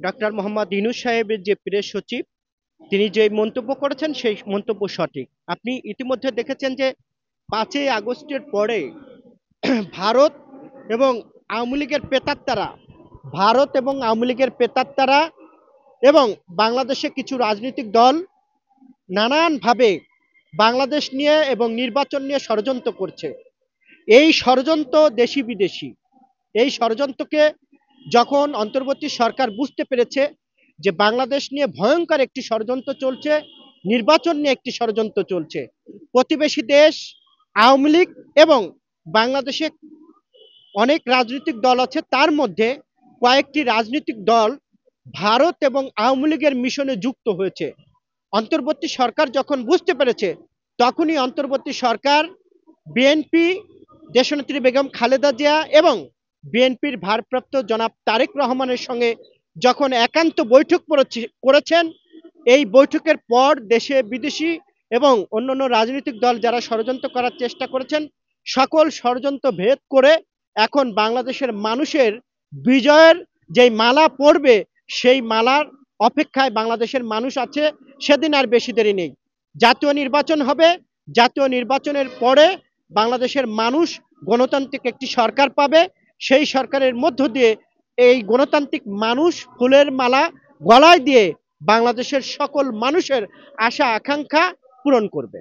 Doctor Mohammad Yunus সাহেবের যে press সচিব তিনি যে মন্তব্য করেছেন সেই মন্তব্য সঠিক। আপনি ইতিমধ্যে দেখেছেন যে ৫ই আগস্টের পরে ভারত এবং আওয়ামী লীগের প্রেতাত্মারা ভারত এবং আওয়ামী লীগের প্রেতাত্মারা এবং বাংলাদেশে কিছু রাজনৈতিক দল নানানভাবে বাংলাদেশ নিয়ে এবং নির্বাচন নিয়ে ষড়যন্ত্র করছে। এই ষড়যন্ত্র দেশি বিদেশি। এই ষড়যন্ত্রকে যখন অন্তর্বর্তী সরকার বুঝতে পেরেছে যে বাংলাদেশ নিয়ে ভয়ঙ্কর একটি ষড়যন্ত্র চলছে, নির্বাচন নিয়ে একটি ষড়যন্ত্র চলছে, প্রতিবেশী দেশ আওয়ামী লীগ এবং বাংলাদেশে অনেক রাজনৈতিক দল আছে, তার মধ্যে কয়েকটি রাজনৈতিক দল ভারত এবং আওয়ামী লীগের মিশনে যুক্ত হয়েছে। অন্তর্বর্তী সরকার যখন বুঝতে পেরেছে তখনই অন্তর্বর্তী সরকার বিএনপি দেশনেত্রী বেগম খালেদা জিয়া এবং বিএনপির ভারপ্রাপ্ত জনাব তারেক রহমানের সঙ্গে যখন একান্ত বৈঠক করেছেন, এই বৈঠকের পর দেশে বিদেশি এবং অন্যান্য রাজনৈতিক দল যারা ষড়যন্ত্র করার চেষ্টা করেছেন সকল ষড়যন্ত্র ভেদ করে এখন বাংলাদেশের মানুষের বিজয়ের যেই মালা পড়বে সেই মালার অপেক্ষায় বাংলাদেশের মানুষ আছে। সেদিন আর বেশি দেরি নেই, জাতীয় নির্বাচন হবে। জাতীয় নির্বাচনের পরে বাংলাদেশের মানুষ গণতান্ত্রিক একটি সরকার পাবে। সেই সরকারের মধ্য দিয়ে এই গণতান্ত্রিক মানুষ ফুলের মালা গলায় দিয়ে বাংলাদেশের সকল মানুষের আশা আকাঙ্ক্ষা পূরণ করবে।